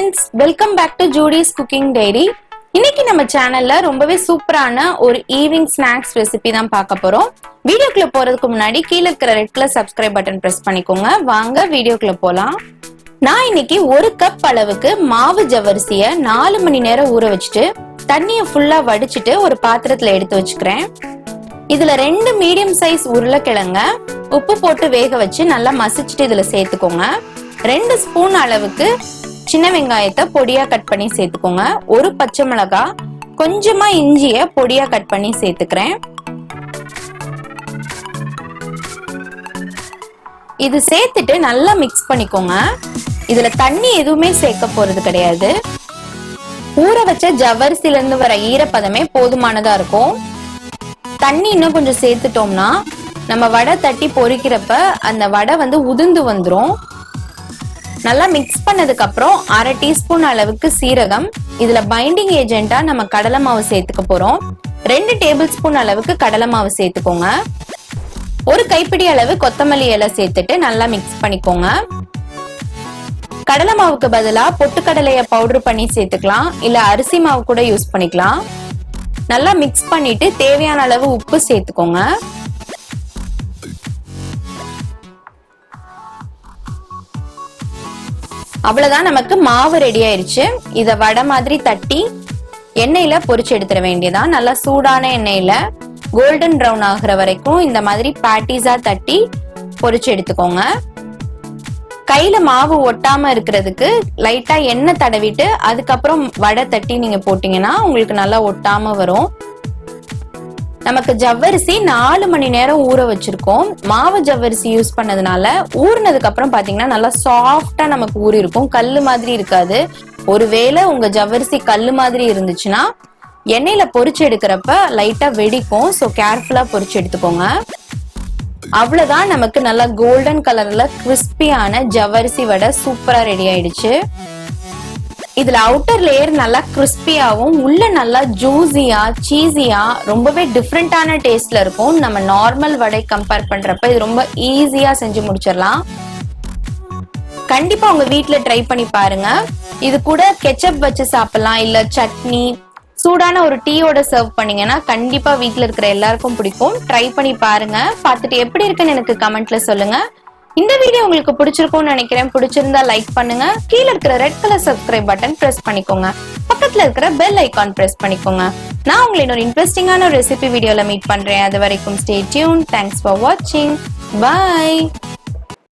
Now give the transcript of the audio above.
friends, welcome back to Judy's Cooking Diary. இன்னைக்கு நம்ம சேனல்ல ரொம்பவே சூப்பரான ஒரு ஈவினிங் ஸ்நாக்ஸ் ரெசிபி தான் பார்க்க போறோம். வீடியோக்குள்ள போறதுக்கு முன்னாடி கீழ இருக்கிற red colour subscribe button press பண்ணிக்கோங்க. வாங்க வீடியோக்குள்ள போலாம். நான் இன்னைக்கு 1 கப் அளவுக்கு மாவு ஜவ்வரிசியை 4 மணி நேரம் ஊற வச்சுட்டு தண்ணியை ஃபுல்லா வடிச்சிட்டு ஒரு பாத்திரத்துல எடுத்து வச்சுக்கிறேன். இதுல 2 மீடியம் சைஸ் உருளைக்கிழங்க உப்பு போட்டு வேக வச்சு நல்லா மசிச்சுட்டு இதுல சேர்த்துக்கோங்க. 2 ஸ்பூன் அளவுக்கு சின்ன வெங்காயத்தை பொடியா கட் பண்ணி சேர்த்துக்கோங்க. 1 பச்சை மிளகாய், கொஞ்சமா இஞ்சிய பொடியா கட் பண்ணி சேர்த்துக்கிறேன். இது சேர்த்துட்டு நல்லா மிக்ஸ் பண்ணிக்கோங்க. இதுல தண்ணி எதுவுமே சேர்க்க போறது கிடையாது. ஊற வச்ச ஜவ்வரிசில இருந்து வர ஈரப்பதமே போதுமானதா இருக்கும். தண்ணி இன்னும் கொஞ்சம் சேர்த்துட்டோம்னா நம்ம வடை தட்டி பொரிக்கிறப்ப அந்த வடை உதிர்ந்து வந்துரும். நல்லா மிக்ஸ் பண்ணதுக்கு அப்புறம் 1/2 டீஸ்பூன் அளவுக்கு சீரகம், இதுல பைண்டிங் ஏஜென்ட்டா நம்ம கடலை மாவு சேர்த்துக்க போறோம். 2 டேபிள் ஸ்பூன் அளவுக்கு கடலை மாவு சேர்த்துக்கோங்க. 1 கைப்பிடி அளவு கொத்தமல்லி இலை சேர்த்துட்டு நல்லா மிக்ஸ் பண்ணிக்கோங்க. கடலை மாவுக்கு பதிலா பொட்டுக்கடலைய பவுடர் பண்ணி சேர்த்துக்கலாம், இல்ல அரிசி மாவு கூட யூஸ் பண்ணிக்கலாம். நல்லா மிக்ஸ் பண்ணிட்டு தேவையான அளவு உப்பு சேர்த்துக்கோங்க. அவ்வளவுதான், நமக்கு மாவு ரெடி ஆயிருச்சு. இத வடை மாதிரி தட்டி எண்ணெயில பொரிச்சு எடுத்துட வேண்டியதான். நல்லா சூடான எண்ணெயில கோல்டன் ப்ரௌன் ஆகுற வரைக்கும் இந்த மாதிரி பேட்டிஸா தட்டி பொரிச்சு எடுத்துக்கோங்க. கையில மாவு ஒட்டாம இருக்கிறதுக்கு லைட்டா எண்ணெய் தடவிட்டு அதுக்கப்புறம் வடை தட்டி நீங்க போட்டீங்கன்னா உங்களுக்கு நல்லா ஒட்டாம வரும். நமக்கு ஜவ்வரிசி 4 மணி நேரம் ஊற வச்சிருக்கோம். மாவு ஜவ்வரிசி யூஸ் பண்ணதுனால ஊறினதுக்கு அப்புறம் பாத்தீங்கன்னா நல்லா சாஃப்டா நமக்கு ஊறி இருக்கும், கல்லு மாதிரி இருக்காது. ஒருவேளை உங்க ஜவ்வரிசி கல்லு மாதிரி இருந்துச்சுன்னா எண்ணெயில பொரிச்சு எடுக்கிறப்ப லைட்டா வெடிக்கும். ஸோ கேர்ஃபுல்லா பொரிச்சு எடுத்துக்கோங்க. அவ்வளவுதான், நமக்கு நல்லா கோல்டன் கலர்ல கிறிஸ்பியான ஜவ்வரிசி வடை சூப்பரா ரெடி ஆயிடுச்சு. இதுல அவுட்டர் லேயர் நல்லா கிறிஸ்பியாவும் உள்ள நல்லா ஜூசியா சீஸியா ரொம்பவே டிஃப்ரெண்டான டேஸ்ட்ல இருக்கும். நம்ம நார்மல் வடை கம்பேர் பண்றப்ப இது ரொம்ப ஈஸியா செஞ்சு முடிச்சிடலாம். கண்டிப்பா உங்க வீட்ல ட்ரை பண்ணி பாருங்க. இது கூட கெச்சப் வச்சு சாப்பிடலாம், இல்ல சட்னி, சூடான ஒரு டீயோட சர்வ் பண்ணீங்கன்னா கண்டிப்பா வீட்ல இருக்கிற எல்லாருக்கும் பிடிக்கும். ட்ரை பண்ணி பாருங்க. பார்த்துட்டு எப்படி இருக்குன்னு எனக்கு கமெண்ட்ல சொல்லுங்க. இந்த வீடியோ உங்களுக்கு பிடிச்சிருக்கும்னு நினைக்கிறேன். பிடிச்சிருந்தா லைக் பண்ணுங்க. கீழே இருக்கிற red colour subscribe button press பண்ணிக்கோங்க. பக்கத்துல இருக்கிற பெல் ஐகான் பிரஸ் பண்ணிக்கோங்க. நான் உங்களை இன்னொரு இன்ட்ரெஸ்டிங்கான ரெசிபி வீடியோல மீட் பண்றேன். அது வரைக்கும் ஸ்டே டியூன். தேங்க்ஸ் ஃபார் வாட்சிங். பை.